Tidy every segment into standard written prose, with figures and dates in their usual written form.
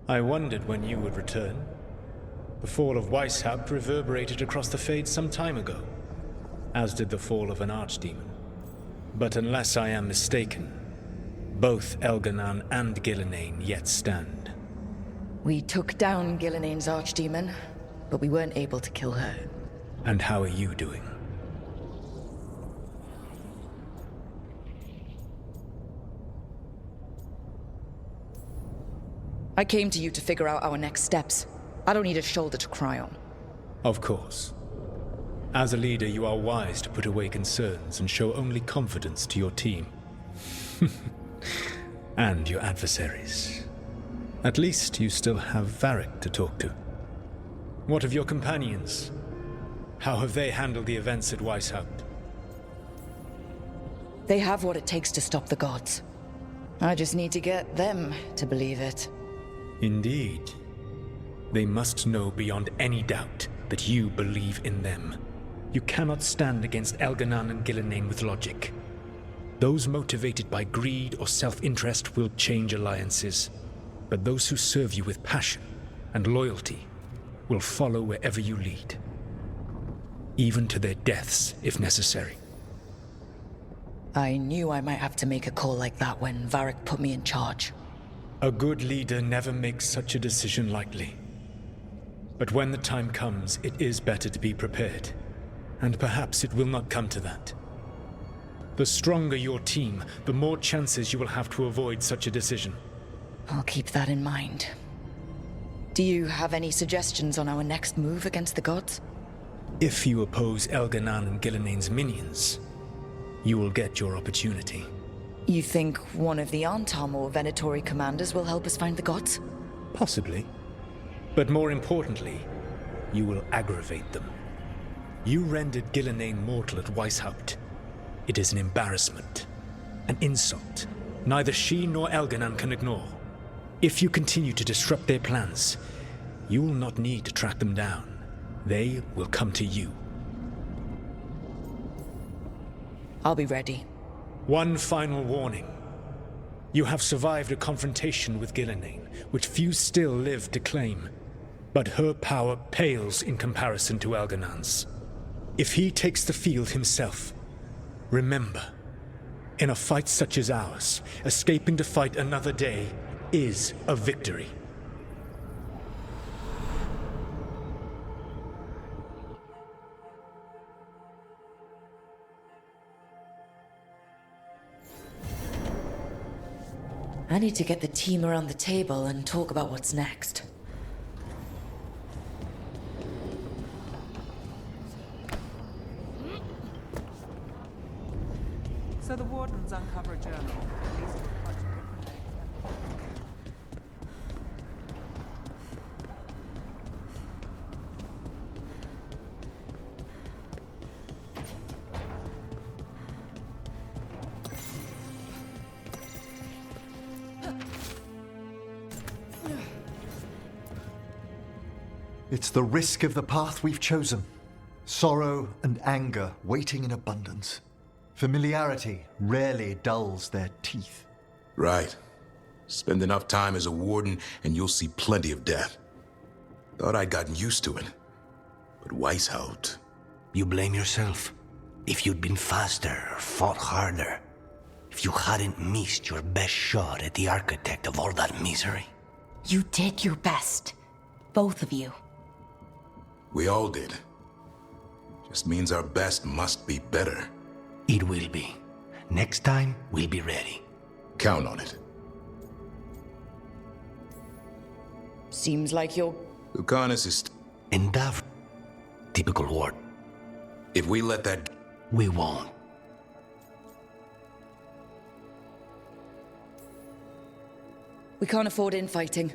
I wondered when you would return. The fall of Weishaupt reverberated across the Fades some time ago, as did the fall of an archdemon. But unless I am mistaken, both Elganan and Gillenane yet stand. We took down Gillenane's archdemon, but we weren't able to kill her. And how are you doing? I came to you to figure out our next steps. I don't need a shoulder to cry on. Of course. As a leader, you are wise to put away concerns and show only confidence to your team. And your adversaries. At least you still have Varric to talk to. What of your companions? How have they handled the events at Weishaupt? They have what it takes to stop the gods. I just need to get them to believe it. Indeed. They must know beyond any doubt that you believe in them. You cannot stand against Elganan and Gillenane with logic. Those motivated by greed or self-interest will change alliances, but those who serve you with passion and loyalty will follow wherever you lead, even to their deaths if necessary. I knew I might have to make a call like that when Varric put me in charge. A good leader never makes such a decision lightly. But when the time comes, it is better to be prepared. And perhaps it will not come to that. The stronger your team, the more chances you will have to avoid such a decision. I'll keep that in mind. Do you have any suggestions on our next move against the gods? If you oppose Elganan and Gillenane's minions, you will get your opportunity. You think one of the Antam or Venatori commanders will help us find the gods? Possibly. But more importantly, you will aggravate them. You rendered Gillenane mortal at Weishaupt. It is an embarrassment, an insult, neither she nor Elganan can ignore. If you continue to disrupt their plans, you will not need to track them down. They will come to you. I'll be ready. One final warning. You have survived a confrontation with Gillenane, which few still live to claim. But her power pales in comparison to Elganan's. If he takes the field himself, remember, in a fight such as ours, escaping to fight another day is a victory. I need to get the team around the table and talk about what's next. So the Wardens uncover a journal, at least with a bunch of different names. It's the risk of the path we've chosen. Sorrow and anger waiting in abundance. Familiarity rarely dulls their teeth. Right. Spend enough time as a warden and you'll see plenty of death. Thought I'd gotten used to it. But Weishaupt... You blame yourself. If you'd been faster or fought harder. If you hadn't missed your best shot at the architect of all that misery. You did your best. Both of you. We all did. Just means our best must be better. It will be. Next time, we'll be ready. Count on it. Seems like you're... Lucanus is... And that... Typical ward. If we let that... We won't. We can't afford infighting.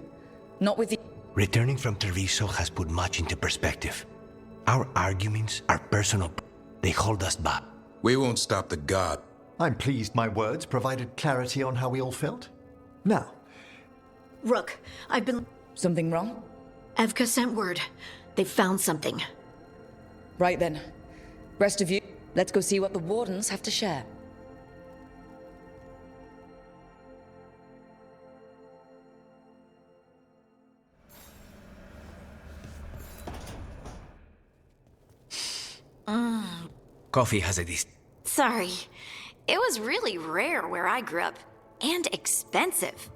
Not with the... Returning from Treviso has put much into perspective. Our arguments are personal. They hold us back. We won't stop the god. I'm pleased my words provided clarity on how we all felt. Now, Rook, I've been... Something wrong? Evka sent word. They found something. Right then. Rest of you, let's go see what the Wardens have to share. Coffee has a dis- Sorry. It was really rare where I grew up. And expensive.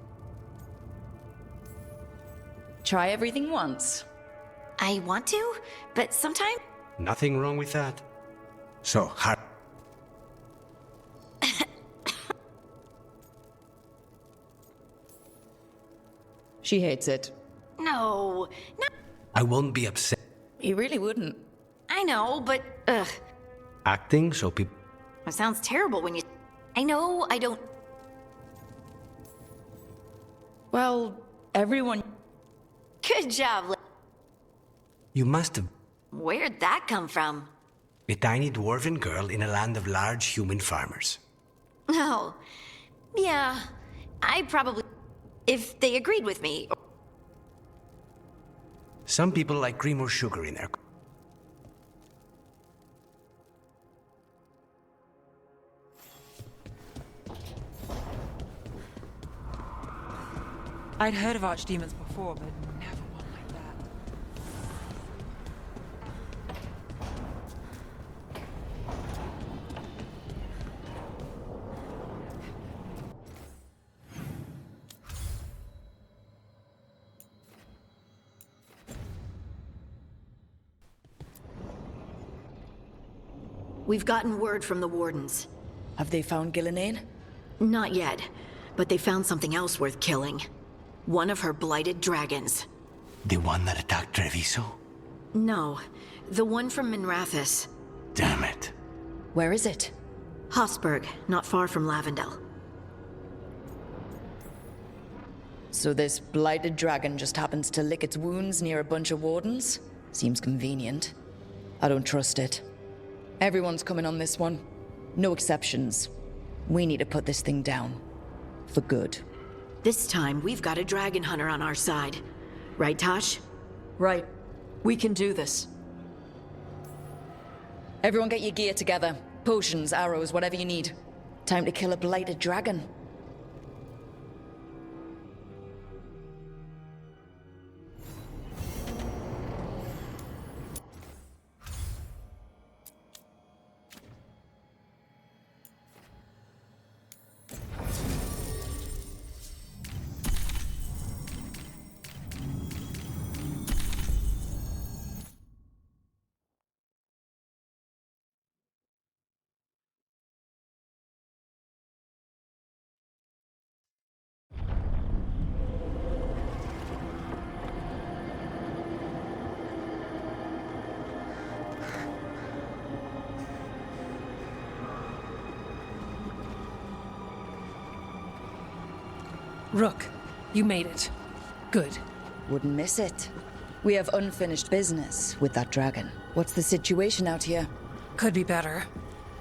Try everything once. I want to, but sometimes... Nothing wrong with that. So, She hates it. No. I won't be upset. He really wouldn't. I know, but... Ugh. Acting so people... It sounds terrible when you... I know, I don't... Well, everyone... Good job, You must have... Where'd that come from? A tiny dwarven girl in a land of large human farmers. Oh. Yeah. I probably... If they agreed with me. Some people like cream or sugar in their... I'd heard of archdemons before, but never one like that. We've gotten word from the Wardens. Have they found Gillenane? Not yet, but they found something else worth killing. One of her blighted dragons. The one that attacked Treviso? No, the one from Minrathis. Damn it. Where is it? Hossberg, not far from Lavendel. So this blighted dragon just happens to lick its wounds near a bunch of Wardens? Seems convenient. I don't trust it. Everyone's coming on this one. No exceptions. We need to put this thing down. For good. This time, we've got a dragon hunter on our side. Right, Tosh? Right. We can do this. Everyone get your gear together. Potions, arrows, whatever you need. Time to kill a blighted dragon. Rook, you made it. Good. Wouldn't miss it. We have unfinished business with that dragon. What's the situation out here? Could be better.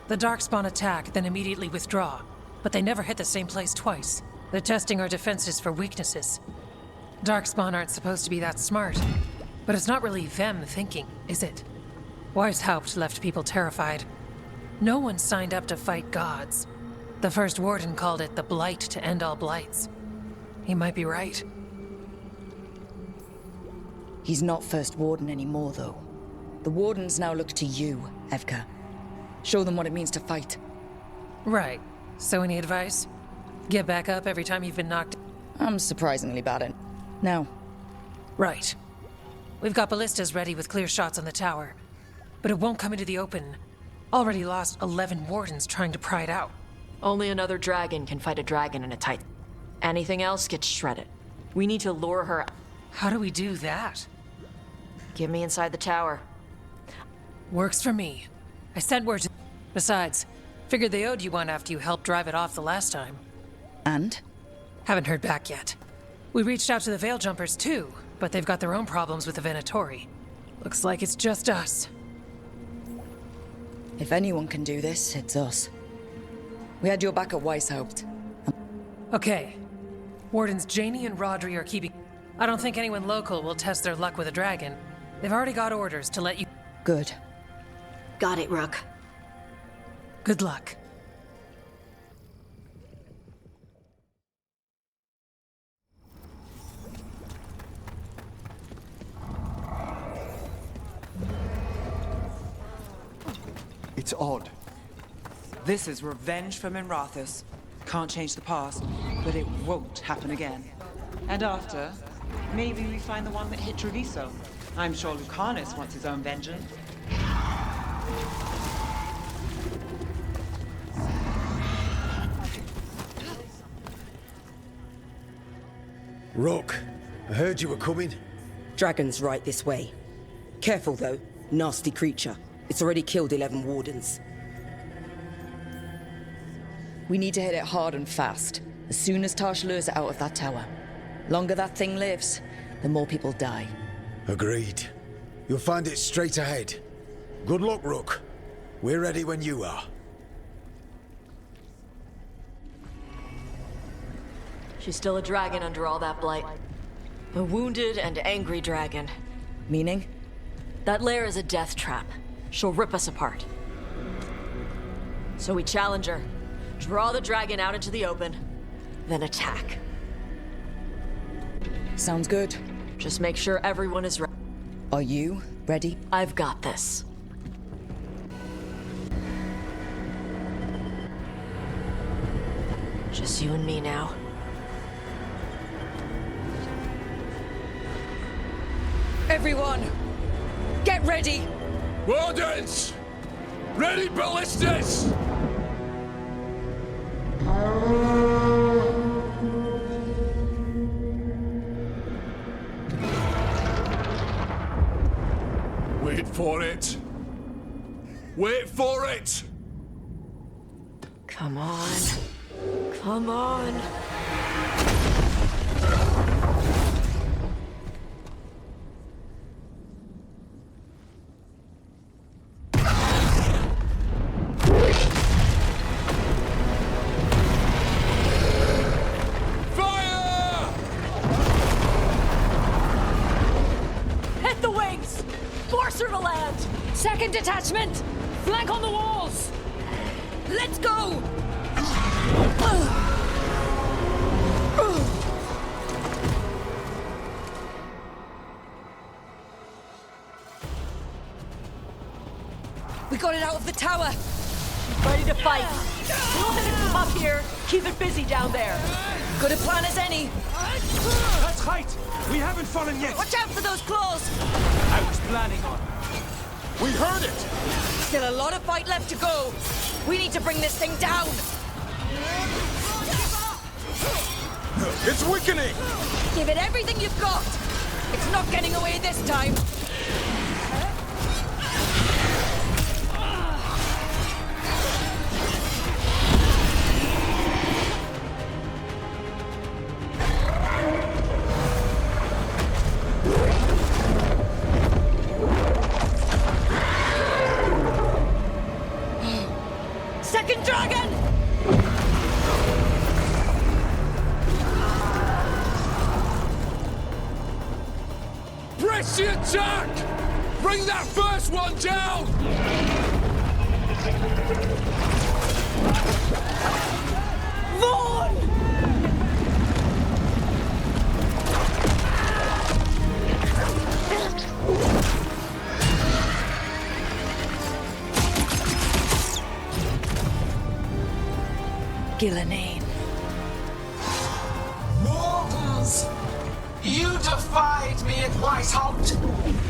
The Darkspawn attack, then immediately withdraw. But they never hit the same place twice. They're testing our defenses for weaknesses. Darkspawn aren't supposed to be that smart. But it's not really them thinking, is it? Weishaupt left people terrified. No one signed up to fight gods. The first Warden called it the Blight to end all blights. He might be right. He's not First Warden anymore, though. The Wardens now look to you, Evka. Show them what it means to fight. Right. So any advice? Get back up every time you've been knocked... I'm surprisingly bad at it. Now. Right. We've got ballistas ready with clear shots on the tower. But it won't come into the open. Already lost 11 Wardens trying to pry it out. Only another dragon can fight a dragon in a tight... Anything else gets shredded. We need to lure her... How do we do that? Get me inside the tower. Works for me. I sent word to... Besides, figured they owed you one after you helped drive it off the last time. And? Haven't heard back yet. We reached out to the Veil Jumpers too, but they've got their own problems with the Venatori. Looks like it's just us. If anyone can do this, it's us. We had your back at Weishaupt. Okay. Wardens Janie and Rodri are keeping... I don't think anyone local will test their luck with a dragon. They've already got orders to let you... Good. Got it, Rook. Good luck. It's odd. This is revenge for Minrathous. Can't change the past, but it won't happen again. And after, maybe we find the one that hit Treviso. I'm sure Lucanus wants his own vengeance. Rook, I heard you were coming. Dragon's right this way. Careful though, nasty creature. It's already killed 11 Wardens. We need to hit it hard and fast, as soon as Tarsh lures it out of that tower. Longer that thing lives, the more people die. Agreed. You'll find it straight ahead. Good luck, Rook. We're ready when you are. She's still a dragon under all that blight. A wounded and angry dragon. Meaning? That lair is a death trap. She'll rip us apart. So we challenge her, draw the dragon out into the open, then attack. Sounds good. Just make sure everyone is ready. Are you ready? I've got this. Just you and me now. Everyone, get ready! Wardens! Ready ballistas! Wait for it! Wait for it! Come on. Come on. Second detachment! Flank on the walls! Let's go! We got it out of the tower! Ready to fight! We'll hit it from up here! Keep it busy down there! Good a plan as any! That's right! We haven't fallen yet! Watch out for those claws! I was planning on. We heard it! Still a lot of fight left to go. We need to bring this thing down. It's weakening! Give it everything you've got. It's not getting away this time. Second dragon! Press the attack! Bring that first one down! Vaughn! Gillenane. Wardens! You defied me at Whitehout!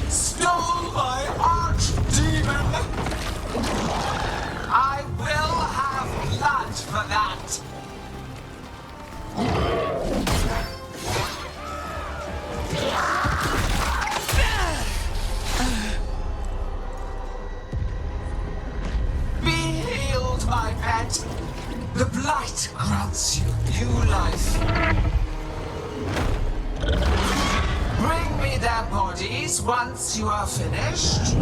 Stole my archdemon! I will have blood for that! Be healed, my pet! The blight grants you new life. Bring me their bodies once you are finished.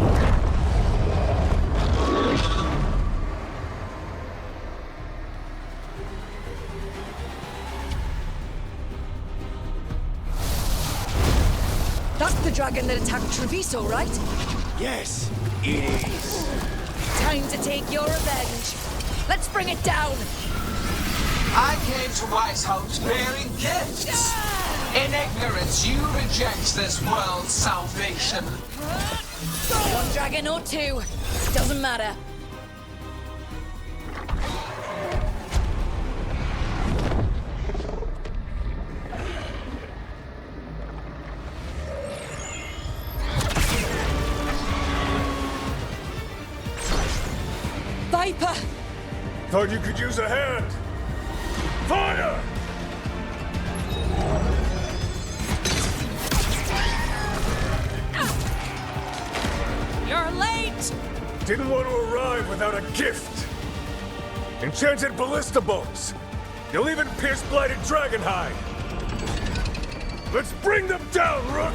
That's the dragon that attacked Treviso, right? Yes, it is. Time to take your revenge. Let's bring it down! I came to Whitehout bearing gifts. In ignorance, you reject this world's salvation. One dragon or two, doesn't matter. sniper! Thought you could use a hand. Fire! You're late! Didn't want to arrive without a gift. Enchanted ballista bolts. You'll even pierce blighted dragonhide. Let's bring them down, Rook!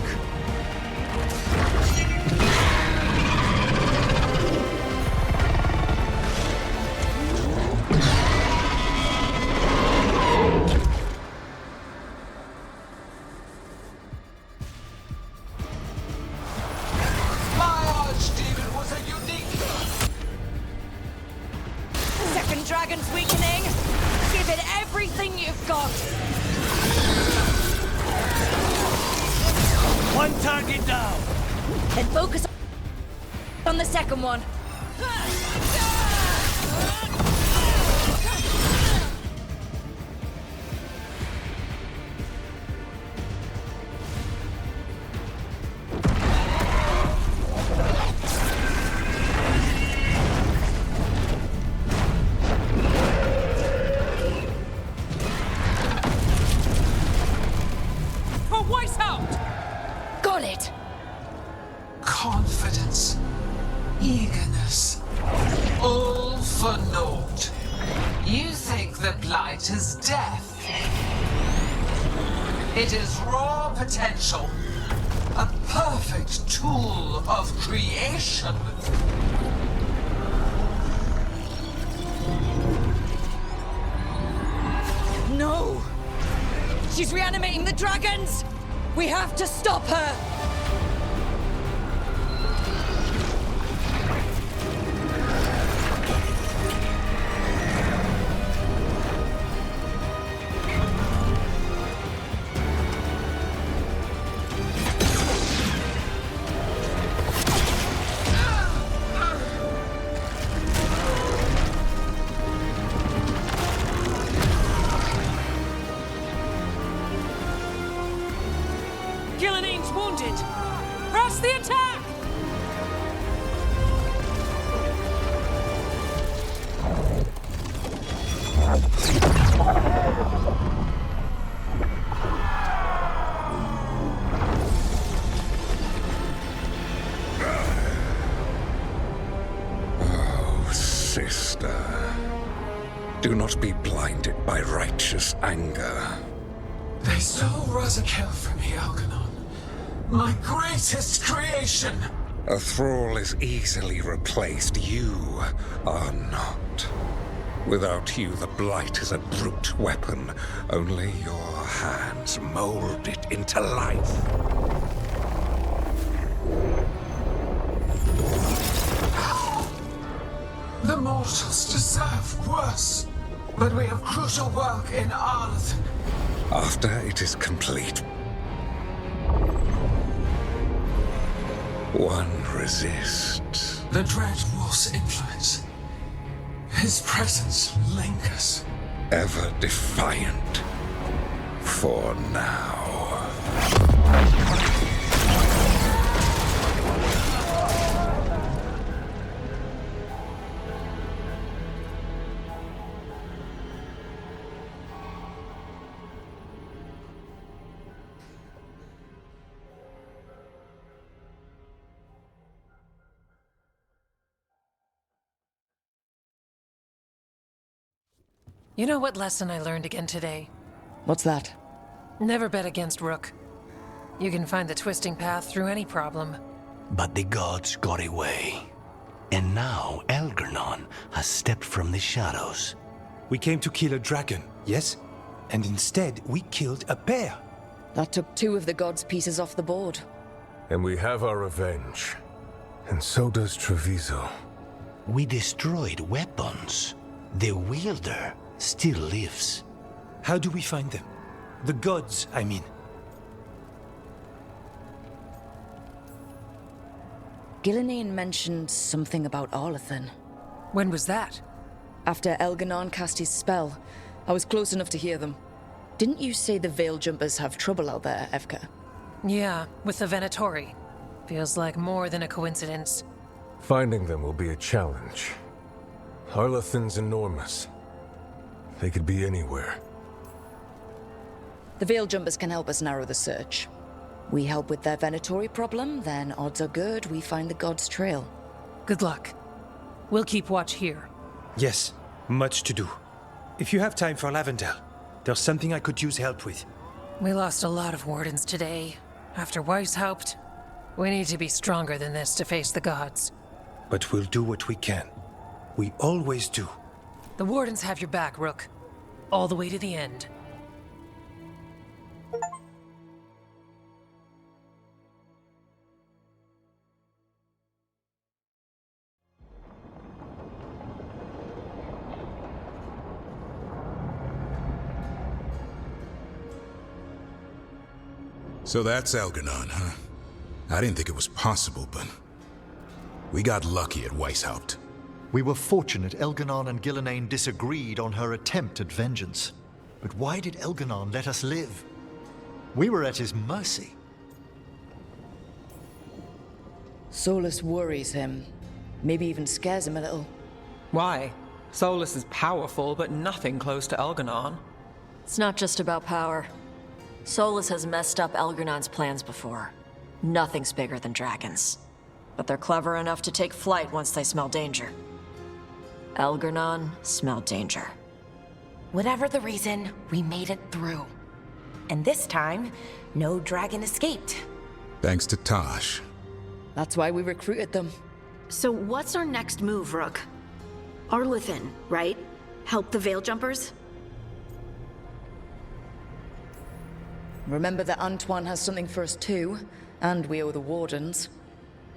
My archdemon was a unique... Second dragon's weakening. Give it everything you've got. One target down. Then focus on the second one. For Weishaupt! Got it! Confidence, eagerness, all for naught. You think the blight is death? It is raw potential, a perfect tool of creation. No! She's reanimating the dragons! We have to stop her! Gillening's wounded! Press the attack! Oh, sister. Do not be blinded by righteous anger. They stole Razakil from me, Algernon. My greatest creation! A thrall is easily replaced. You are not. Without you, the blight is a brute weapon. Only your hands mold it into life. The mortals deserve worse. But we have crucial work in Arlathan. After it is complete, one resists. The Dread Wolf's influence. His presence lingers. Ever defiant. For now. You know what lesson I learned again today? What's that? Never bet against Rook. You can find the twisting path through any problem. But the gods got away. And now Algernon has stepped from the shadows. We came to kill a dragon, yes? And instead, we killed a bear. That took 2 of the gods' pieces off the board. And we have our revenge. And so does Treviso. We destroyed weapons. The wielder still lives. How do we find them? The gods, I mean. Gillenane mentioned something about Arlathan. When was that? After Elganon cast his spell. I was close enough to hear them. Didn't you say the Veil Jumpers have trouble out there, Evka? Yeah, with the Venatori. Feels like more than a coincidence. Finding them will be a challenge. Harlethin's enormous. They could be anywhere. The Veiljumpers can help us narrow the search. We help with their Venatori problem, then odds are good we find the God's trail. Good luck. We'll keep watch here. Yes, much to do. If you have time for Lavendel, there's something I could use help with. We lost a lot of Wardens today. After Weishaupt, we need to be stronger than this to face the gods. But we'll do what we can. We always do. The Wardens have your back, Rook. All the way to the end. So that's Algernon, huh? I didn't think it was possible, but we got lucky at Weishaupt. We were fortunate Elganon and Gillenane disagreed on her attempt at vengeance. But why did Elganon let us live? We were at his mercy. Solus worries him. Maybe even scares him a little. Why? Solus is powerful, but nothing close to Elganon. It's not just about power. Solus has messed up Elgernon's plans before. Nothing's bigger than dragons. But they're clever enough to take flight once they smell danger. Elgernon smelled danger. Whatever the reason, we made it through. And this time, no dragon escaped. Thanks to Tosh. That's why we recruited them. So what's our next move, Rook? Arlethin, right? Help the Veiljumpers? Remember that Antoine has something for us too, and we owe the Wardens.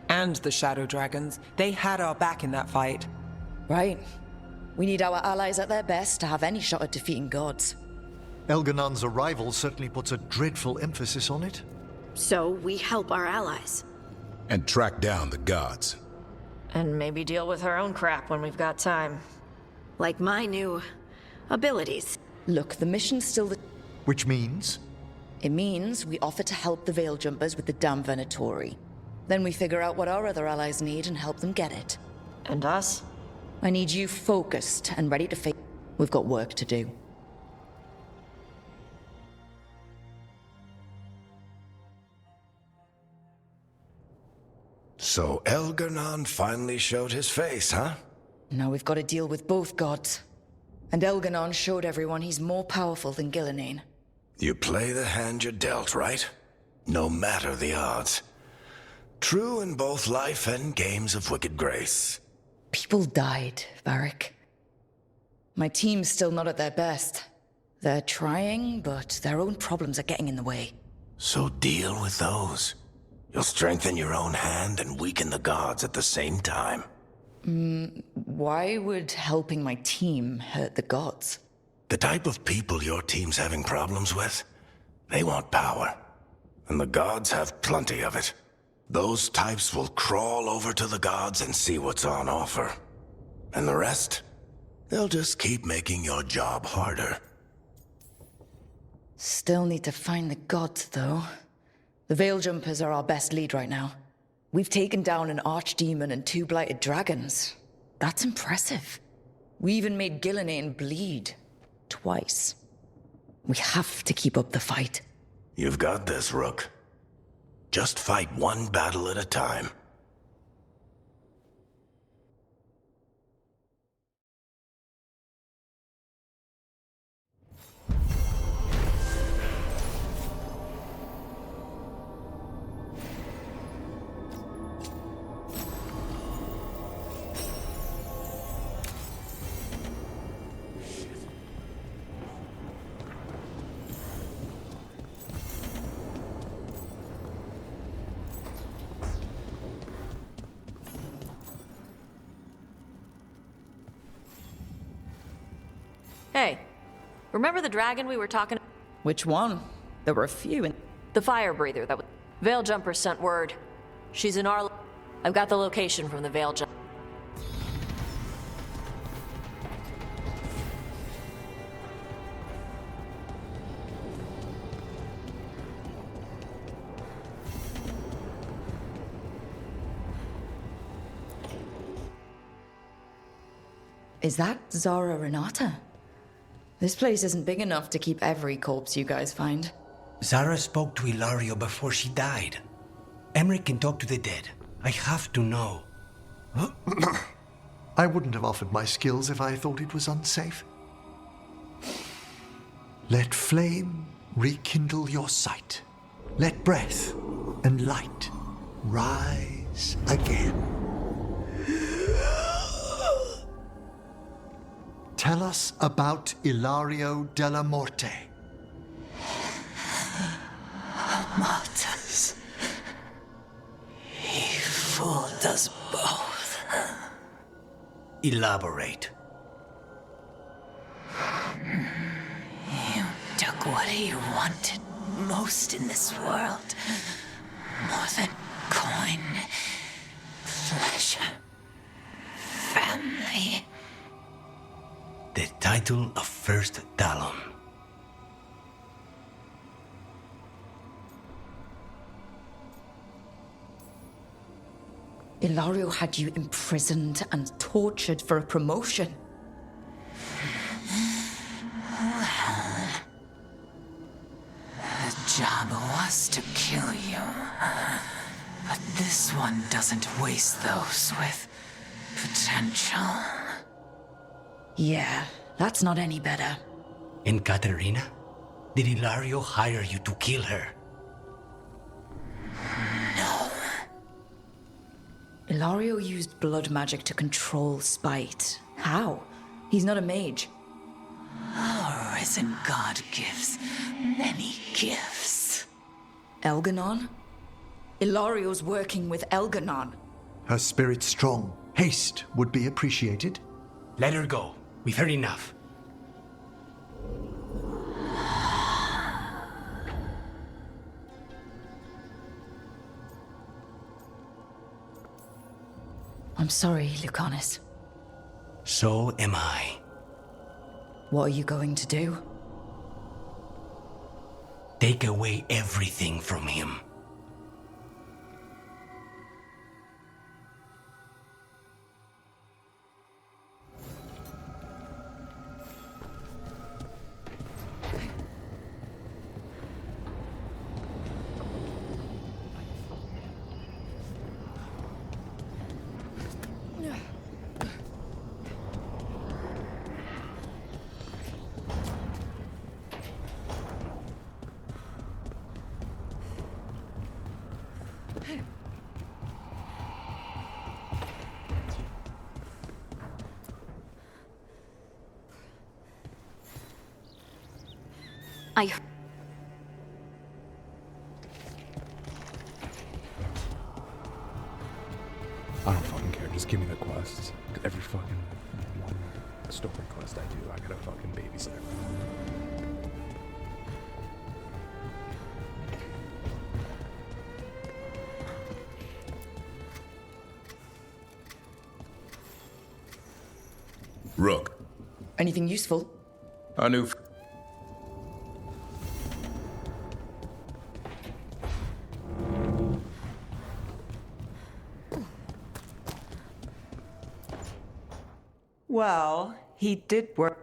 And the Shadow Dragons. They had our back in that fight. Right. We need our allies at their best to have any shot at defeating gods. Elganon's arrival certainly puts a dreadful emphasis on it. So we help our allies. And track down the gods. And maybe deal with our own crap when we've got time. Like my new abilities. Look, the mission's still the... Which means? It means we offer to help the Veiljumpers with the damn Venatori. Then we figure out what our other allies need and help them get it. And us? I need you focused and ready to face... We've got work to do. So Elgernon finally showed his face, huh? Now we've got to deal with both gods. And Elganon showed everyone he's more powerful than Gillenane. You play the hand you're dealt, right? No matter the odds. True in both life and games of wicked grace. People died, Varric. My team's still not at their best. They're trying, but their own problems are getting in the way. So deal with those. You'll strengthen your own hand and weaken the gods at the same time. Why would helping my team hurt the gods? The type of people your team's having problems with, they want power. And the gods have plenty of it. Those types will crawl over to the gods and see what's on offer. And the rest, they'll just keep making your job harder. Still need to find the gods, though. The Veiljumpers are our best lead right now. We've taken down an archdemon and 2 blighted dragons. That's impressive. We even made Gillenane bleed. Twice. We have to keep up the fight. You've got this, Rook. Just fight one battle at a time. Hey, remember the dragon we were talking? Which one? There were a few in... The fire breather that was... Veiljumper sent word. She's in our... I've got the location from the Veiljumper. Is that Zara Renata? This place isn't big enough to keep every corpse you guys find. Zara spoke to Ilario before she died. Emmerich can talk to the dead. I have to know. I wouldn't have offered my skills if I thought it was unsafe. Let flame rekindle your sight. Let breath and light rise again. Tell us about Ilario della Morte. Martyrs. He fooled us both. Elaborate. You took what he wanted most in this world. More than coin, pleasure, family. The title of First Talon. Ilario had you imprisoned and tortured for a promotion. Well, the job was to kill you. But this one doesn't waste those with potential. Yeah, that's not any better. And Katerina? Did Ilario hire you to kill her? No. Ilario used blood magic to control spite. How? He's not a mage. Our risen god gives many gifts. Elganon? Ilario's working with Elganon. Her spirit strong. Haste would be appreciated. Let her go. We've heard enough. I'm sorry, Lucanus. So am I. What are you going to do? Take away everything from him. I don't fucking care. Just give me the quests. Every fucking one story quest I do, I gotta fucking babysit. Rook. Anything useful? A new... Well, he did work.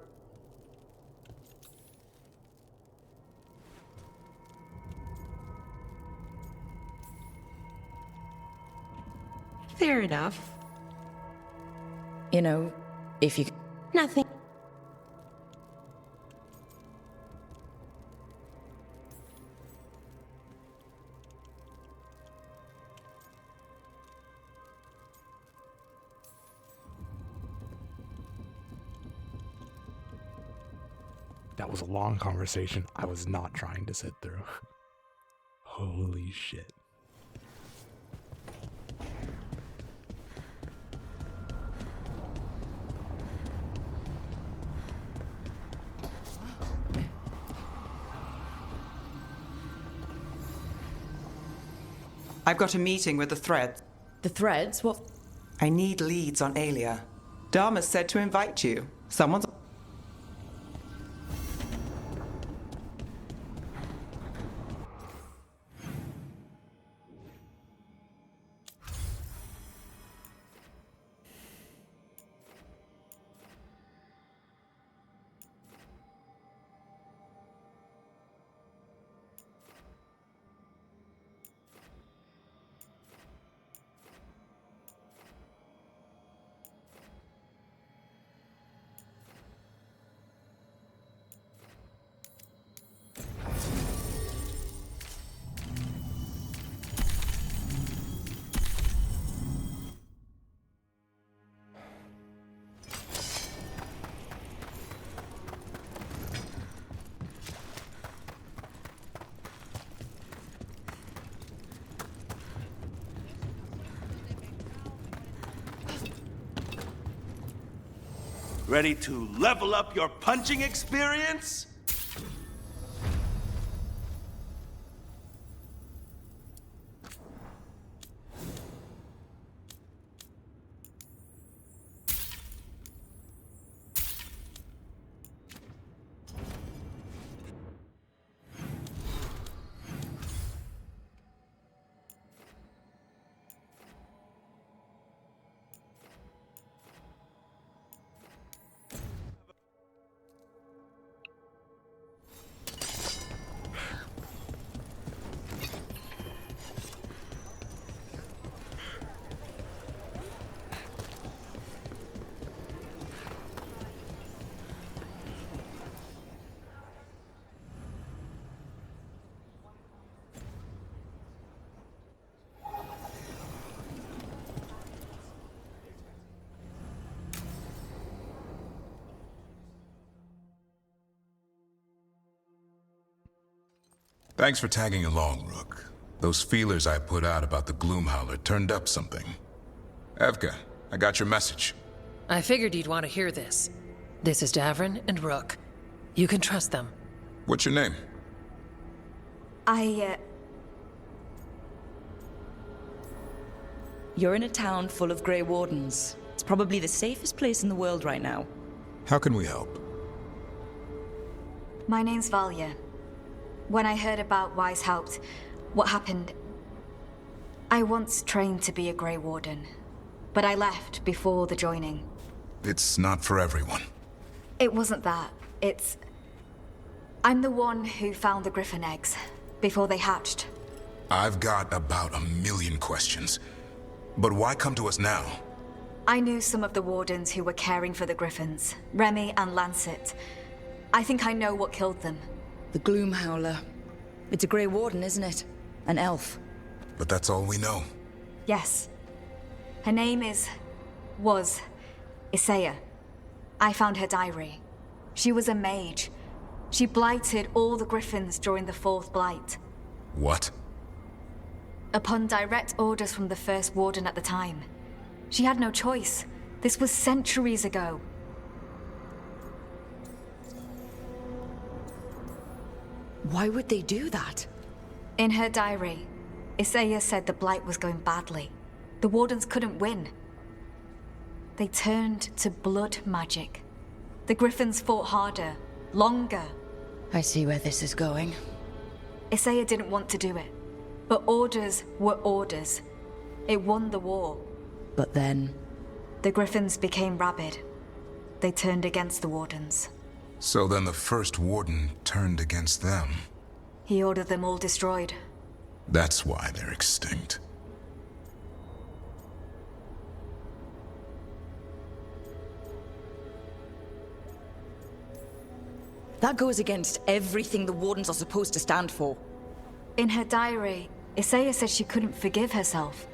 Fair enough. You know, if you... Nothing. That was a long conversation I was not trying to sit through. Holy shit. I've got a meeting with the Threads. The Threads? What? I need leads on Aelia. Dharma said to invite you. Someone's... Ready to level up your punching experience? Thanks for tagging along, Rook. Those feelers I put out about the Gloomhowler turned up something. Evka, I got your message. I figured you'd want to hear this. This is Davrin and Rook. You can trust them. What's your name? You're in a town full of Grey Wardens. It's probably the safest place in the world right now. How can we help? My name's Valya. When I heard about Weishaupt, what happened... I once trained to be a Grey Warden, but I left before the joining. It's not for everyone. It wasn't that. It's... I'm the one who found the Griffin eggs, before they hatched. I've got about 1,000,000 questions. But why come to us now? I knew some of the Wardens who were caring for the Griffins, Remy and Lancet. I think I know what killed them. The Gloomhowler. It's a Grey Warden, isn't it? An elf. But that's all we know. Yes. Her name was Isaiah. I found her diary. She was a mage. She blighted all the Griffins during the Fourth Blight. What? Upon direct orders from the First Warden at the time. She had no choice. This was centuries ago. Why would they do that? In her diary, Isaiah said the Blight was going badly. The Wardens couldn't win. They turned to blood magic. The Griffins fought harder, longer. I see where this is going. Isaiah didn't want to do it, but orders were orders. It won the war. But then... The Griffins became rabid. They turned against the Wardens. So then the First Warden turned against them. He ordered them all destroyed. That's why they're extinct. That goes against everything the Wardens are supposed to stand for. In her diary, Isaiah said she couldn't forgive herself.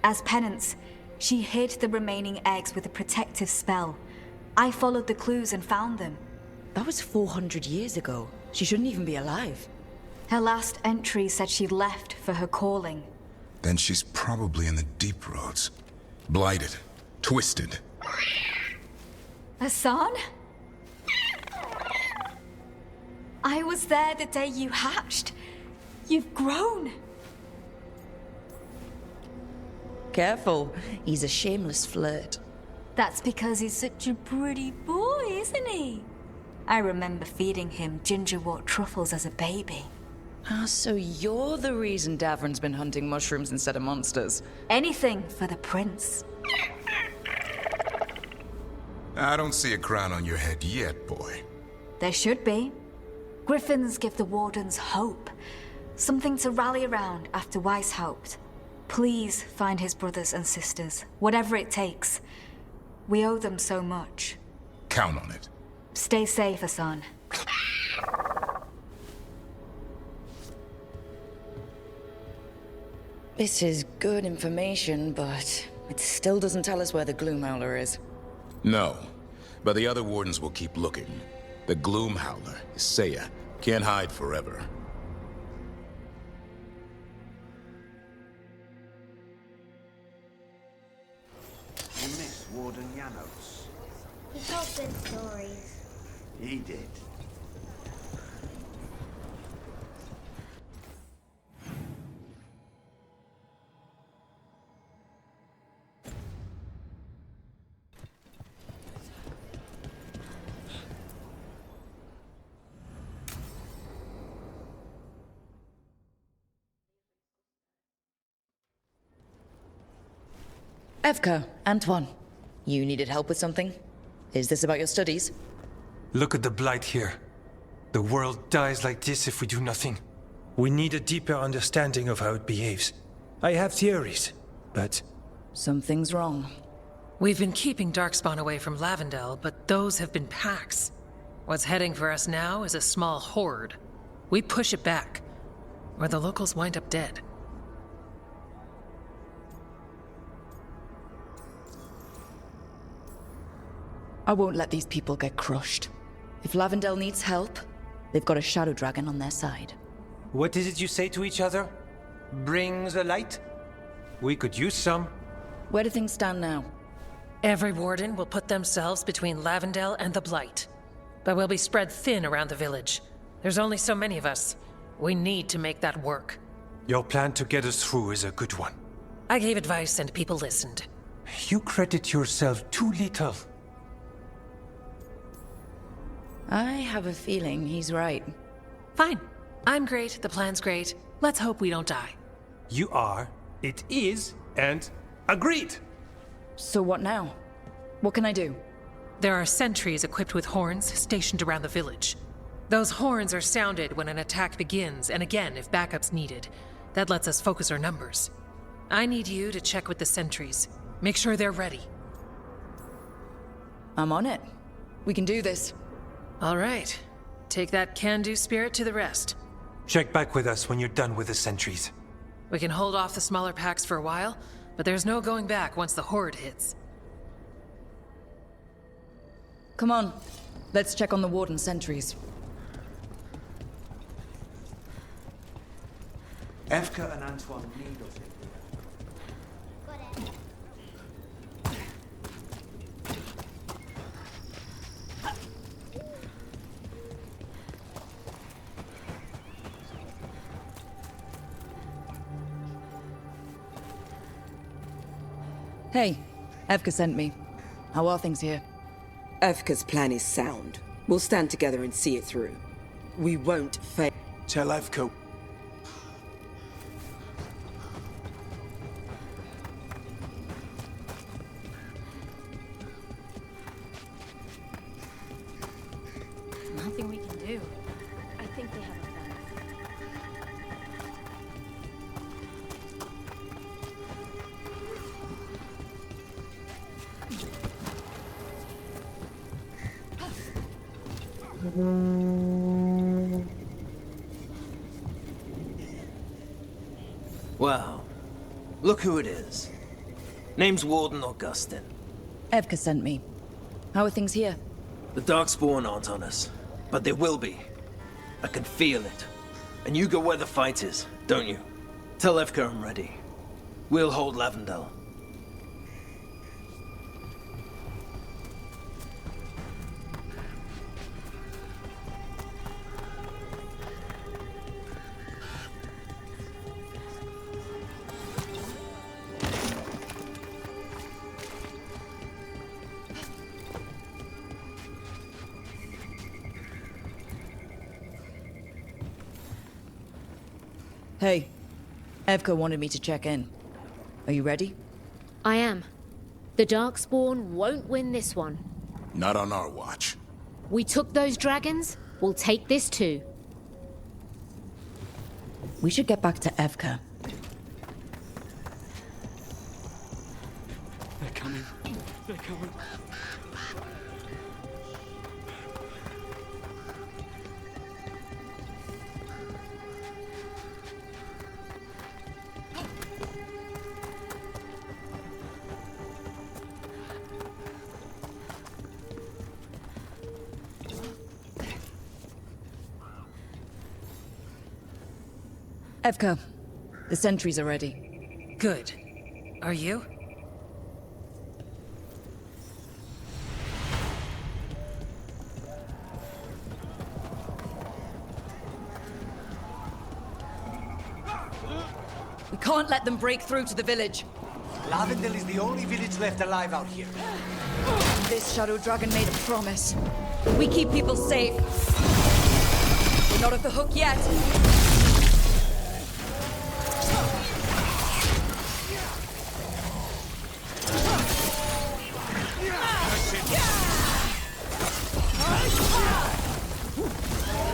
As penance, she hid the remaining eggs with a protective spell. I followed the clues and found them. That was 400 years ago. She shouldn't even be alive. Her last entry said she left for her calling. Then she's probably in the deep roads. Blighted. Twisted. Hassan? I was there the day you hatched. You've grown. Careful. He's a shameless flirt. That's because he's such a pretty boy, isn't he? I remember feeding him gingerwort truffles as a baby. Ah, so you're the reason Davrin's been hunting mushrooms instead of monsters. Anything for the prince. I don't see a crown on your head yet, boy. There should be. Griffins give the Wardens hope. Something to rally around after Weishaupt. Please find his brothers and sisters, whatever it takes. We owe them so much. Count on it. Stay safe, Hassan. This is good information, but it still doesn't tell us where the Gloomhowler is. No, but the other Wardens will keep looking. The Gloomhowler, Isaiah, can't hide forever. You miss Warden Janos. He told them stories. He did. Evka, Antoine, you needed help with something? Is this about your studies? Look at the blight here. The world dies like this if we do nothing. We need a deeper understanding of how it behaves. I have theories, but... Something's wrong. We've been keeping Darkspawn away from Lavendel, but those have been packs. What's heading for us now is a small horde. We push it back, or the locals wind up dead. I won't let these people get crushed. If Lavendel needs help, they've got a shadow dragon on their side. What is it you say to each other? Bring the light? We could use some. Where do things stand now? Every warden will put themselves between Lavendel and the Blight. But we'll be spread thin around the village. There's only so many of us. We need to make that work. Your plan to get us through is a good one. I gave advice and people listened. You credit yourself too little. I have a feeling he's right. Fine. I'm great, the plan's great. Let's hope we don't die. You are, it is, and agreed! So what now? What can I do? There are sentries equipped with horns stationed around the village. Those horns are sounded when an attack begins, and again if backup's needed. That lets us focus our numbers. I need you to check with the sentries. Make sure they're ready. I'm on it. We can do this. All right. Take that can-do spirit to the rest. Check back with us when you're done with the sentries. We can hold off the smaller packs for a while, but there's no going back once the horde hits. Come on. Let's check on the Warden sentries. Evka and Antoine need us. Hey, Evka sent me. How are things here? Evka's plan is sound. We'll stand together and see it through. We won't fail. Tell Evka. Nothing we can do. I think they have a plan. Wow. Look who it is. Name's Warden Augustin. Evka sent me. How are things here? The Darkspawn aren't on us, but they will be. I can feel it. And you go where the fight is, don't you? Tell Evka I'm ready. We'll hold Lavendel. Hey, Evka wanted me to check in. Are you ready? I am. The Darkspawn won't win this one. Not on our watch. We took those dragons, we'll take this too. We should get back to Evka. They're coming. They're coming. Evka, the sentries are ready. Good. Are you? We can't let them break through to the village. Lavendel is the only village left alive out here. This Shadow Dragon made a promise. We keep people safe. We're not off the hook yet.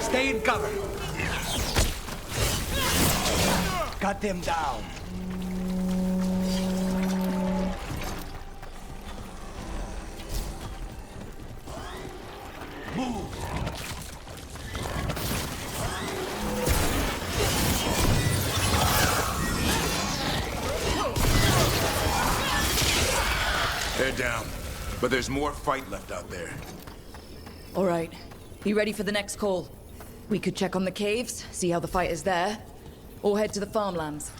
Stay in cover. Cut them down. Move. They're down, but there's more fight left out there. All right. Be ready for the next call. We could check on the caves, see how the fight is there, or head to the farmlands.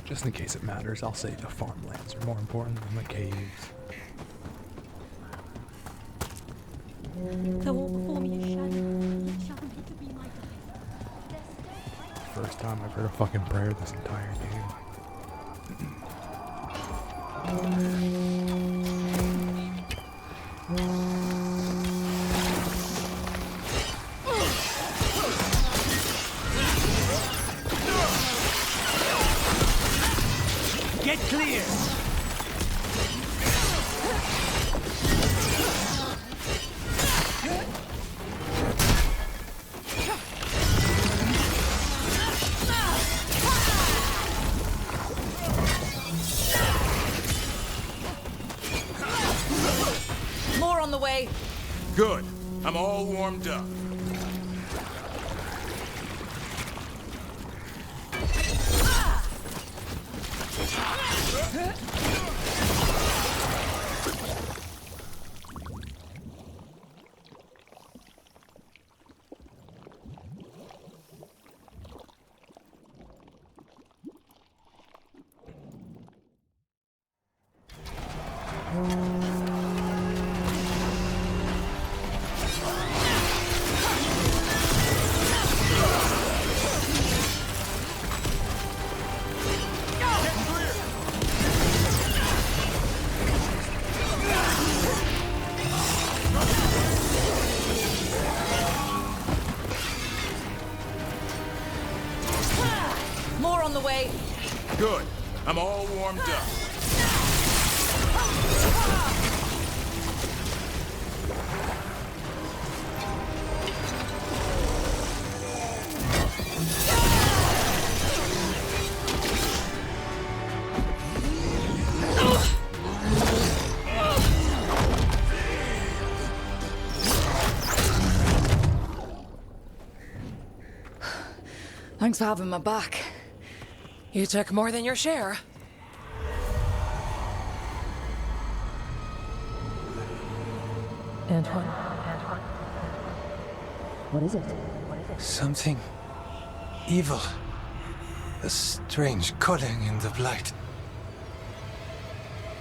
Just in case it matters, I'll say the farmlands are more important than the caves. The wall before me is shattered. Shall be to be my guide. First time I've heard a fucking prayer this entire game. Get clear! More on the way. Good. I'm all warmed up. More on the way. Good. I'm all warmed up. Thanks for having my back. You took more than your share. Antoine. What is it? Something evil. A strange calling in the blight.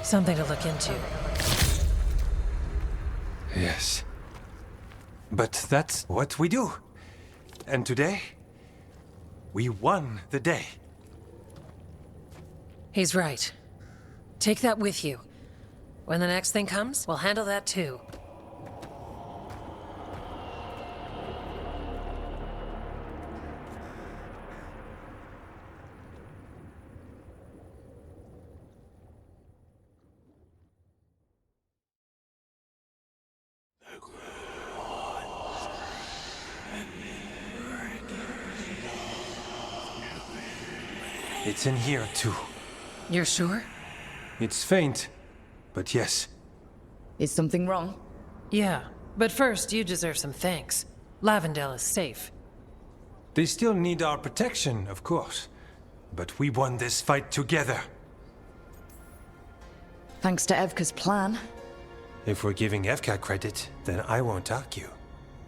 Something to look into. Yes. But that's what we do. And today, we won the day. He's right. Take that with you. When the next thing comes, we'll handle that too. It's in here too. You're sure? It's faint, but yes. Is something wrong? Yeah, but first you deserve some thanks. Lavendel is safe. They still need our protection, of course. But we won this fight together. Thanks to Evka's plan. If we're giving Evka credit, then I won't argue.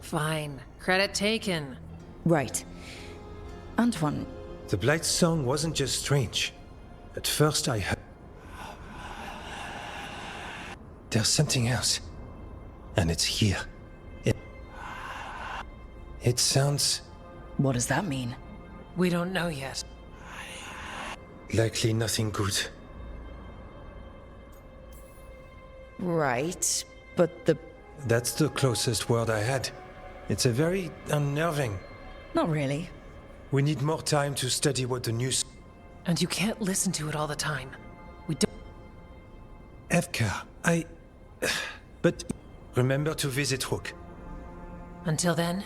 Fine. Credit taken. Right. Antoine. The Blight's song wasn't just strange. At first I heard... There's something else. And it's here. It sounds What does that mean? We don't know yet. likely nothing good. Right, but That's the closest word I had. It's a very unnerving. Not really. We need more time to study what the news... And you can't listen to it all the time. We don't... Evka, But remember to visit Rook. Until then...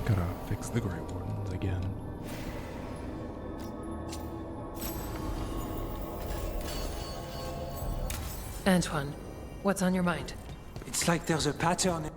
Gotta fix the Grey Wardens again. Antoine, what's on your mind? It's like there's a pattern.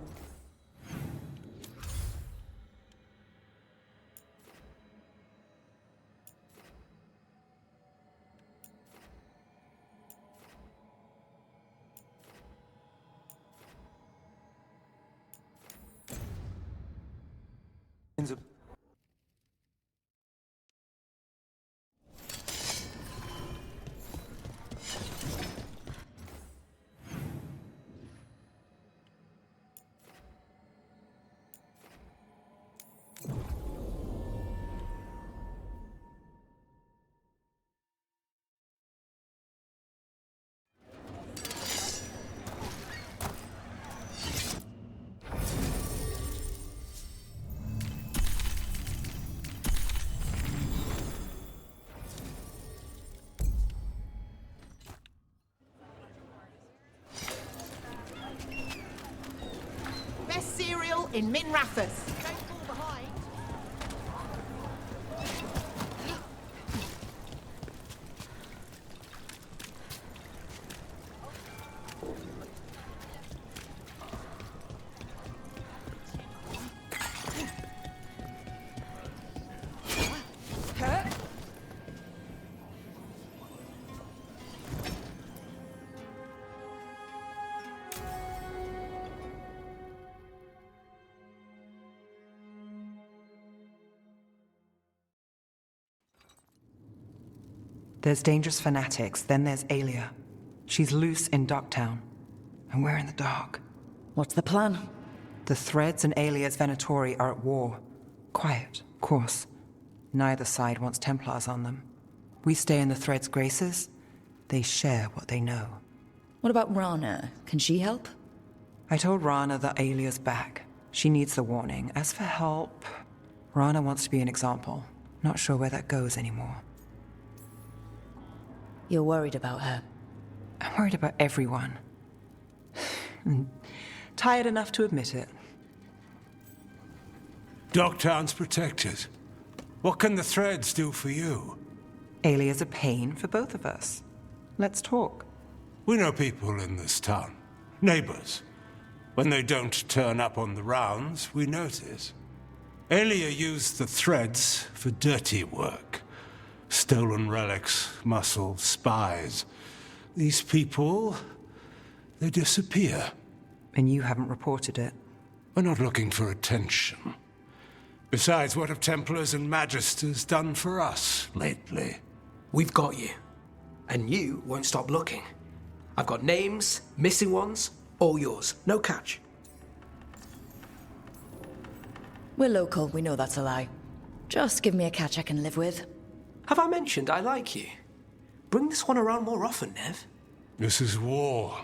Best cereal in Minrathous. Don't fall behind. There's dangerous fanatics, then there's Aelia. She's loose in Ducktown, and we're in the dark. What's the plan? The Threads and Aelia's Venatori are at war. Quiet, of course. Neither side wants Templars on them. We stay in the Threads' graces. They share what they know. What about Rana? Can she help? I told Rana that Aelia's back. She needs the warning. As for help, Rana wants to be an example. Not sure where that goes anymore. You're worried about her? I'm worried about everyone. Tired enough to admit it. Docktown's protected. What can the Threads do for you? Aelia's a pain for both of us. Let's talk. We know people in this town. Neighbors. When they don't turn up on the rounds, we notice. Aelia used the Threads for dirty work. Stolen relics, muscle, spies. These people, they disappear. And you haven't reported it? We're not looking for attention. Besides, what have Templars and Magisters done for us lately? We've got you. And you won't stop looking. I've got names, missing ones, all yours. No catch. We're local, we know that's a lie. Just give me a catch I can live with. Have I mentioned I like you? Bring this one around more often, Nev. This is war.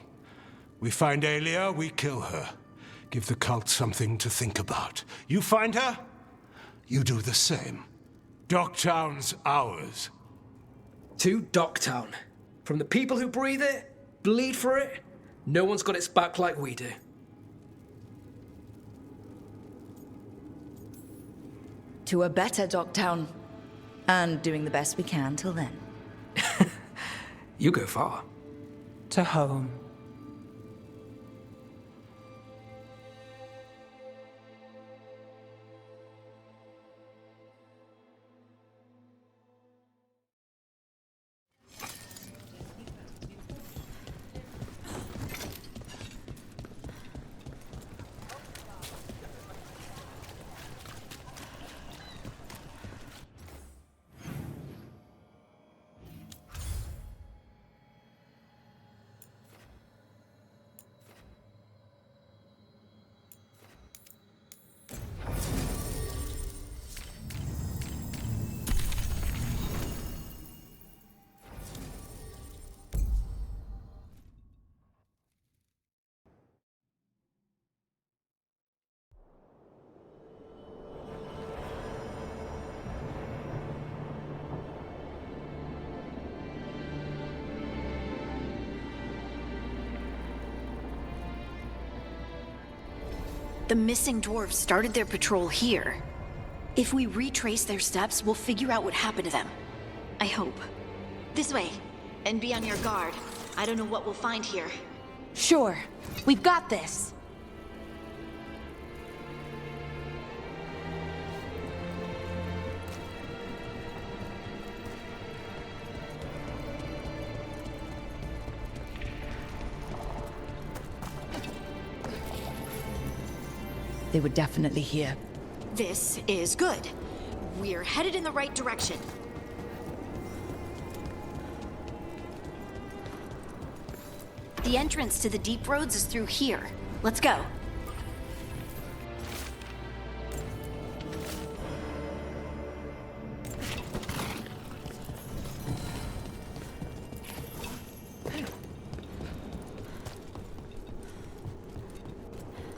We find Aelia, we kill her. Give the cult something to think about. You find her, you do the same. Docktown's ours. To Docktown. From the people who breathe it, bleed for it, no one's got its back like we do. To a better Docktown. And doing the best we can till then. You go far. To home. The missing dwarves started their patrol here. If we retrace their steps, we'll figure out what happened to them. I hope. This way, and be on your guard. I don't know what we'll find here. Sure. We've got this. They were definitely here. This is good. We're headed in the right direction. The entrance to the deep roads is through here. Let's go.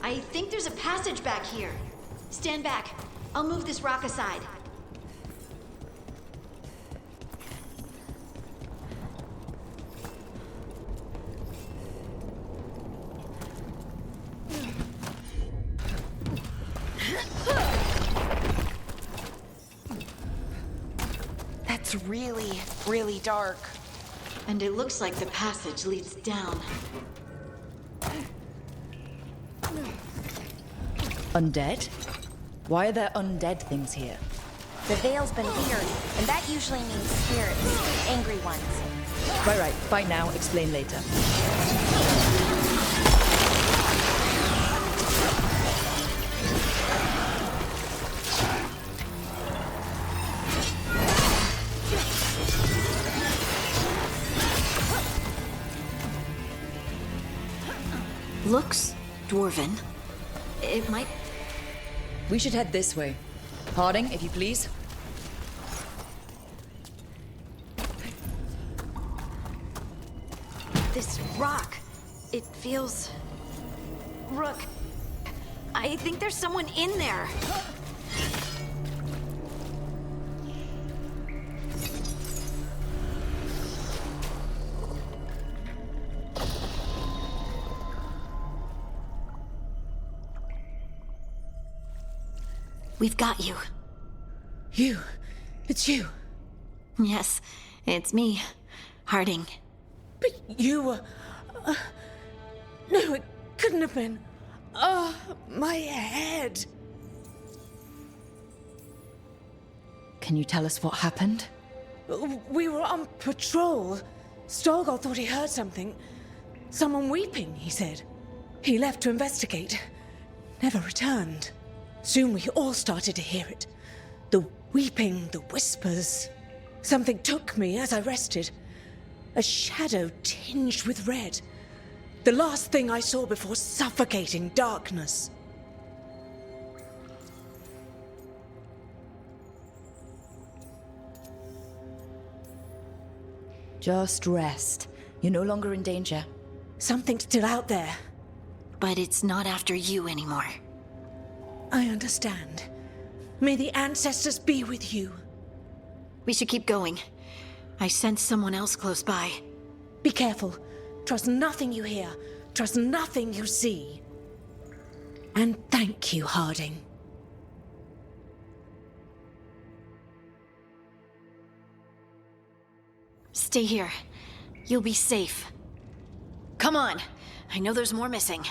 I think there's a passage back here. Stand back. I'll move this rock aside. That's really dark. And it looks like the passage leads down. Undead? Why are there undead things here? The veil's been weird, and that usually means spirits, angry ones. Right. Fight now, explain later. Looks dwarven. It might... We should head this way. Harding, if you please. This rock, it feels... Rook, I think there's someone in there. We've got you. You? It's you? Yes, it's me, Harding. But you were... no, it couldn't have been. Oh, my head. Can you tell us what happened? We were on patrol. Storgol thought he heard something. Someone weeping, he said. He left to investigate. Never returned. Soon we all started to hear it. The weeping, the whispers. Something took me as I rested. A shadow tinged with red. The last thing I saw before suffocating darkness. Just rest. You're no longer in danger. Something's still out there. But it's not after you anymore. I understand. May the ancestors be with you. We should keep going. I sense someone else close by. Be careful. Trust nothing you hear. Trust nothing you see. And thank you, Harding. Stay here. You'll be safe. Come on. I know there's more missing.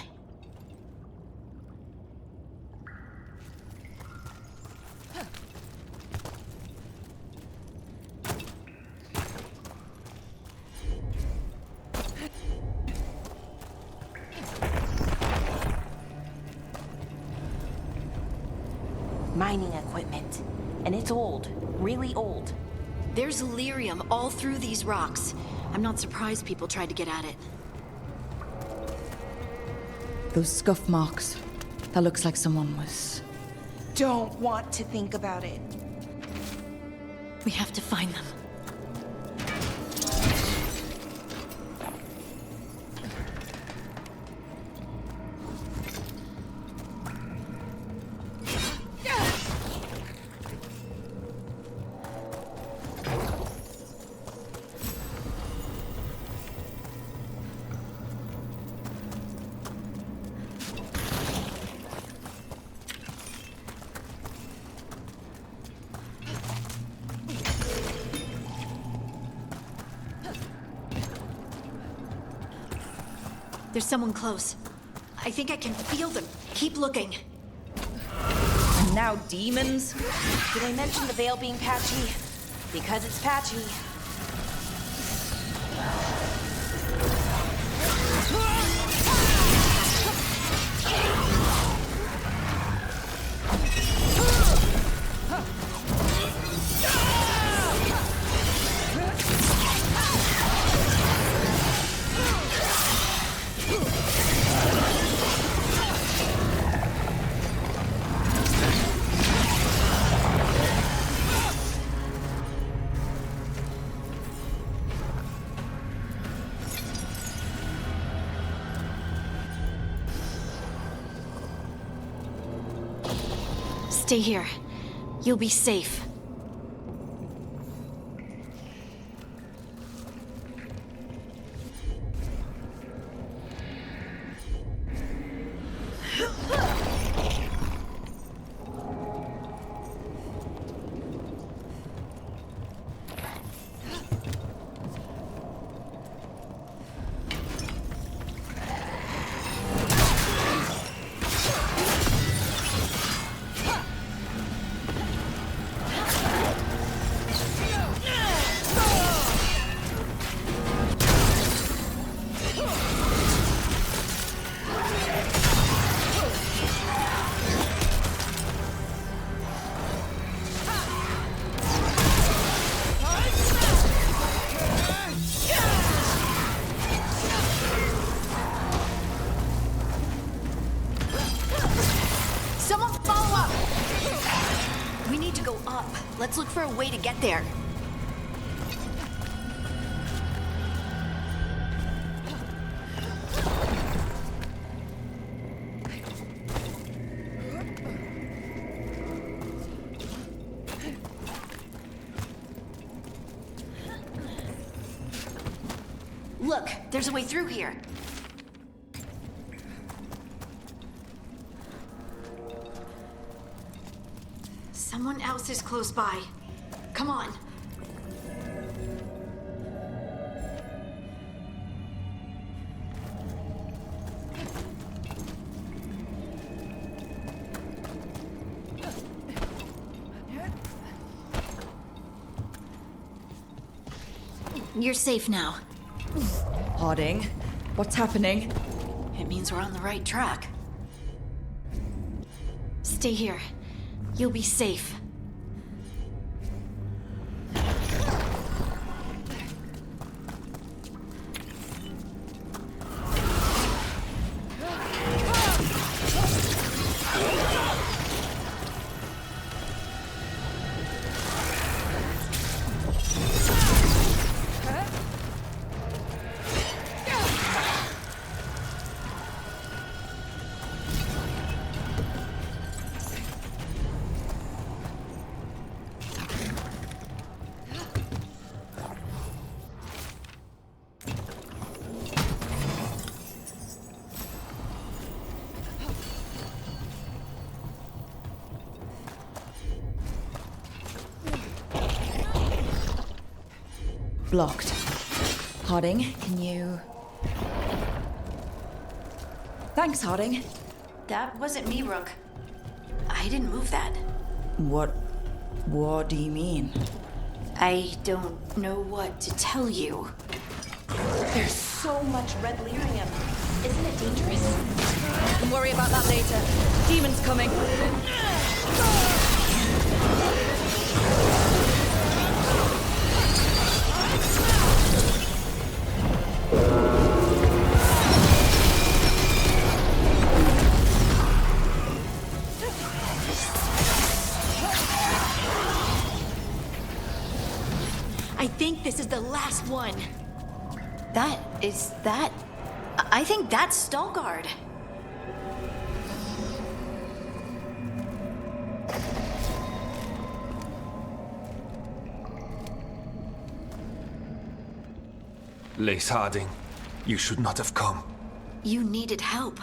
Mining equipment. And it's old. Really old. There's lyrium all through these rocks. I'm not surprised people tried to get at it. Those scuff marks. That looks like someone was... Don't want to think about it. We have to find them. There's someone close. I think I can feel them. Keep looking. And now demons? Did I mention the veil being patchy? Because it's patchy. Stay here. You'll be safe. Let's look for a way to get there. Look, there's a way through here. Someone else is close by. Come on. You're safe now. Harding, what's happening? It means we're on the right track. Stay here. You'll be safe. Blocked. Harding, can you... Thanks, Harding. That wasn't me, Rook. I didn't move that. What do you mean? I don't know what to tell you. There's so much red lyrium. Isn't it dangerous? Don't worry about that later. Demon's coming. I think this is the last one. I think that's Veilguard. Lace Harding, you should not have come. You needed help.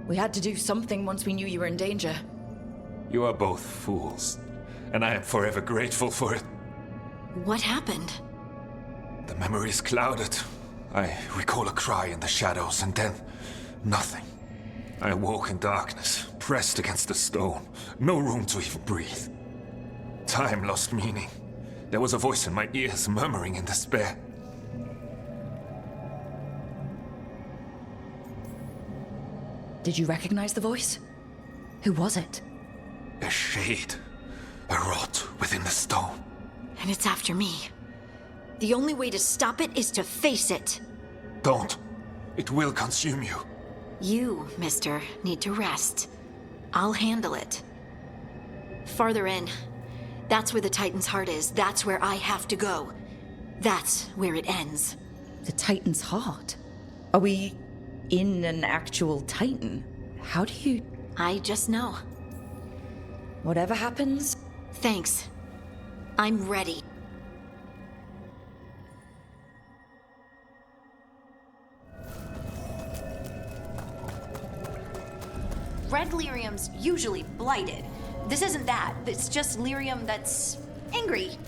We had to do something once we knew you were in danger. You are both fools, and I am forever grateful for it. What happened? The memory is clouded. I recall a cry in the shadows, and then nothing. I awoke in darkness, pressed against the stone. No room to even breathe. Time lost meaning. There was a voice in my ears murmuring in despair. Did you recognize the voice? Who was it? A shade. A rot within the stone. And it's after me. The only way to stop it is to face it. Don't. It will consume you. You, mister, need to rest. I'll handle it. Farther in. That's where the Titan's heart is. That's where I have to go. That's where it ends. The Titan's heart? Are we in an actual Titan? How do you... I just know. Whatever happens... Thanks. I'm ready. Red lyrium's usually blighted. This isn't that. It's just lyrium that's angry.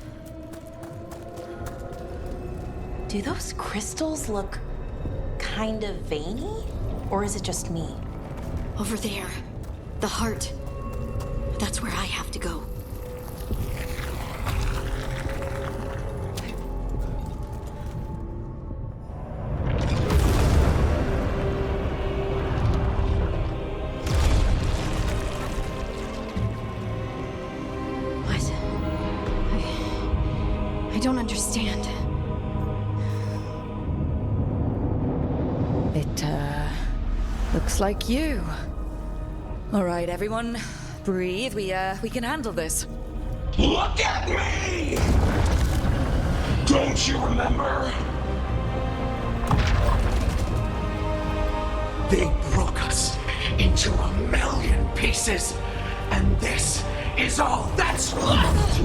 Do those crystals look kind of veiny? Or is it just me? Over there. The heart. That's where I have to go. I don't understand. It, looks like you. All right, everyone. Breathe. We can handle this. Look at me! Don't you remember? They broke us into 1,000,000 pieces, and this is all that's left!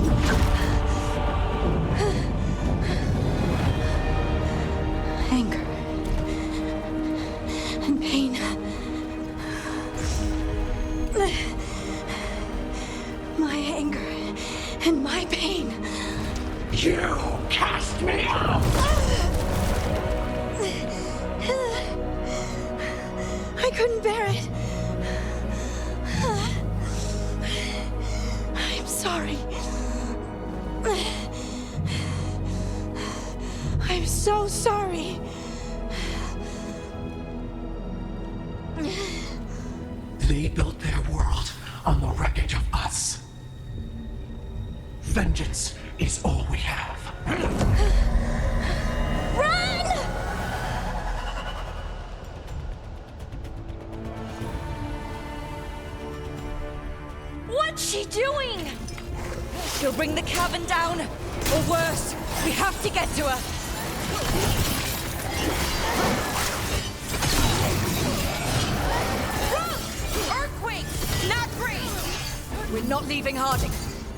Anger. And pain. My anger and my pain. You cast me out! I couldn't bear it. I'm sorry. I'm so sorry. They built their world on the wreckage of us. Vengeance is all we have. Run! What's she doing? She'll bring the cavern down. Or worse, we have to get to her. Earthquake! Not great! We're not leaving Harding.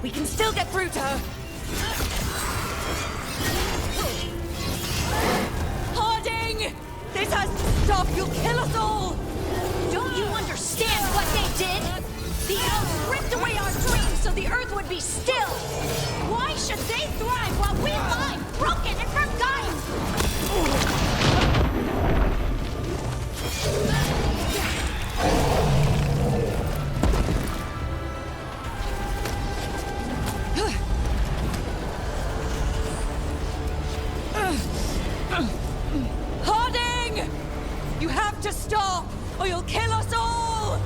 We can still get through to her. Harding! This has to stop! You'll kill us all! Don't you understand what they did? The elves ripped away our dreams so the earth would be still. Why should they thrive while we lie broken and forgotten? Harding! You have to stop, or you'll kill us all!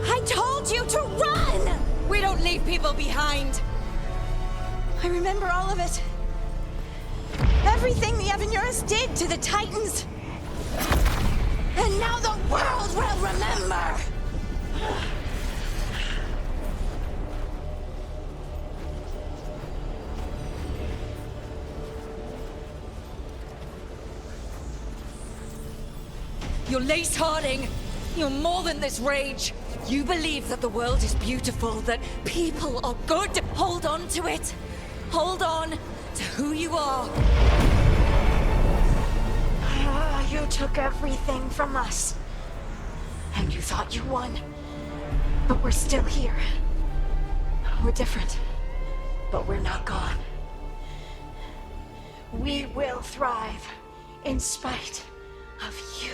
I told you to run! We don't leave people behind. I remember all of it. Everything the Evanurus did to the Titans. And now the world will remember! You're Lace Harding. You're more than this rage. You believe that the world is beautiful, that people are good. Hold on to it. Hold on to who you are. You took everything from us. And you thought you won. But we're still here. We're different. But we're not gone. We will thrive. in spite of you.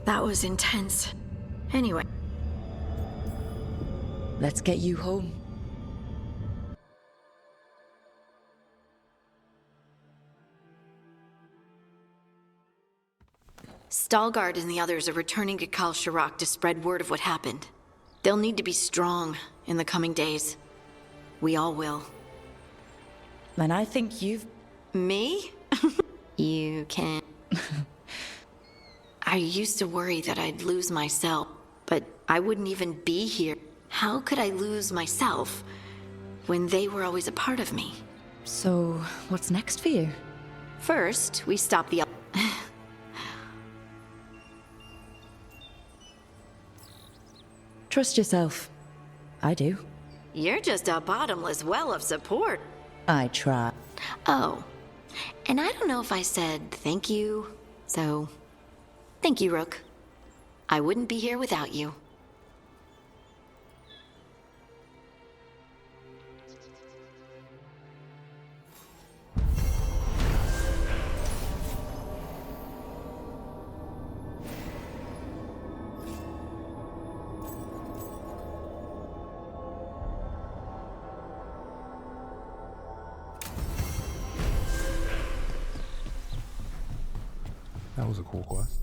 That was intense. Anyway. Let's get you home. Stalgard and the others are returning to Kal Shirak to spread word of what happened. They'll need to be strong in the coming days. We all will. And I think you've... Me? You can... I used to worry that I'd lose myself, but I wouldn't even be here. How could I lose myself when they were always a part of me? So, what's next for you? First, we stop the... Trust yourself. I do. You're just a bottomless well of support. I try. Oh, and I don't know if I said thank you, so... Thank you, Rook. I wouldn't be here without you. That was a cool quest.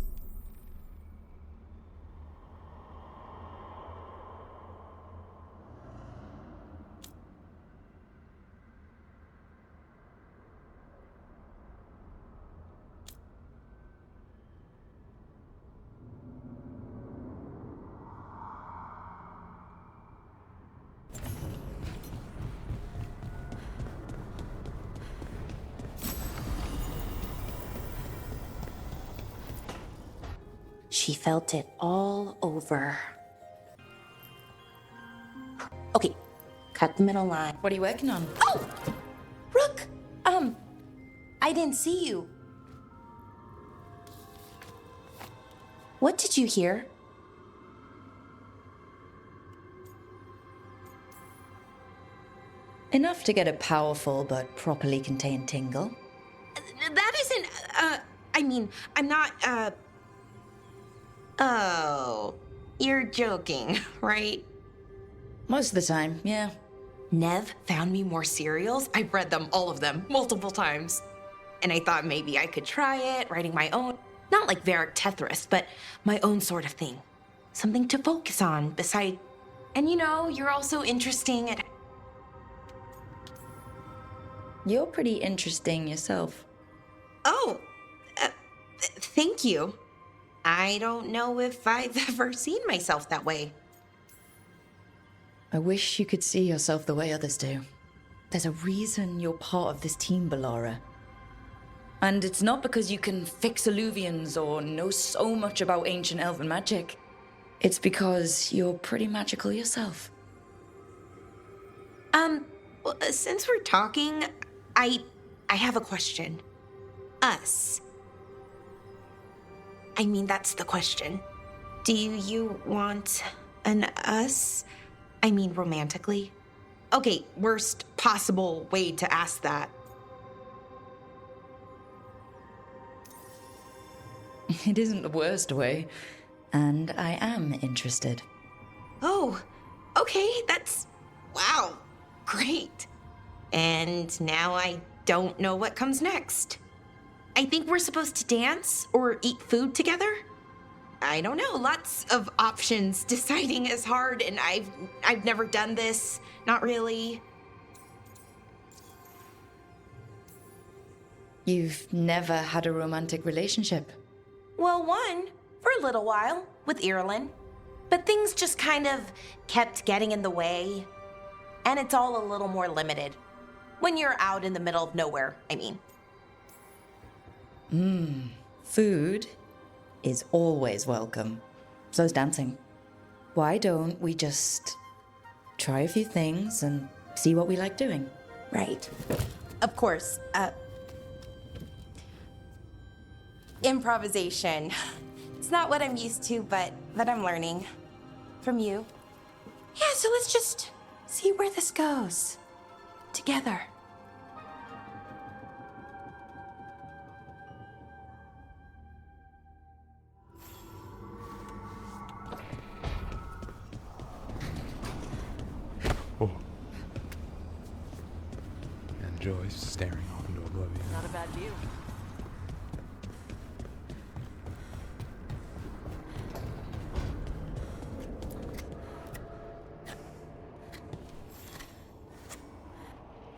She felt it all over. Okay, cut the middle line. What are you working on? Oh! Rook! I didn't see you. What did you hear? Enough to get a powerful but properly contained tingle. That isn't, I mean, I'm not, Oh, you're joking, right? Most of the time, yeah. Nev found me more cereals. I've read them, all of them, multiple times. And I thought maybe I could try it, writing my own. Not like Varric Tetris, but my own sort of thing. Something to focus on beside... And you know, you're also interesting at... You're pretty interesting yourself. Oh, thank you. I don't know if I've ever seen myself that way. I wish you could see yourself the way others do. There's a reason you're part of this team, Bellara. And it's not because you can fix illuvians or know so much about ancient elven magic. It's because you're pretty magical yourself. Well, since we're talking, I have a question. Us. I mean, that's the question. Do you want an us? I mean, romantically? Okay, worst possible way to ask that. It isn't the worst way, and I am interested. Oh, okay, that's... Wow, great. And now I don't know what comes next. I think we're supposed to dance or eat food together. I don't know, lots of options. Deciding is hard, and I've never done this. Not really. You've never had a romantic relationship? Well, one, for a little while, with Irulan. But things just kind of kept getting in the way. And it's all a little more limited. When you're out in the middle of nowhere, I mean. Food is always welcome. So's dancing. Why don't we just try a few things and see what we like doing? Right. Of course. Improvisation. It's not what I'm used to, but I'm learning. From you. Yeah, so let's just see where this goes. Together. Oh. And Joyce staring off into oblivion. Not a bad view.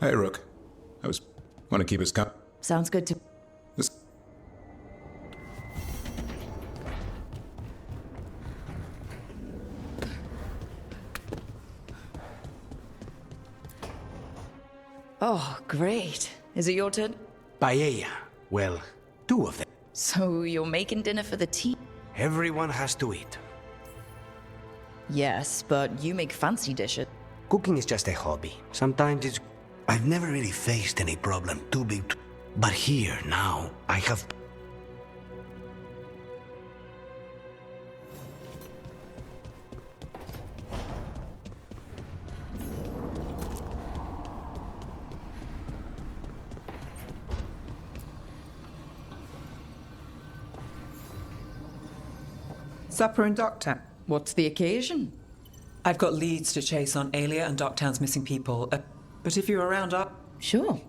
Hey, Rook. Want to keep us Sounds good to... This... Oh, great. Is it your turn? Paella. Well, 2 of them. So you're making dinner for the team? Everyone has to eat. Yes, but you make fancy dishes. Cooking is just a hobby. Sometimes it's... I've never really faced any problem too big. But here, now, I have... Supper in Docktown. What's the occasion? I've got leads to chase on Alia and Docktown's missing people, but if you're around, Sure.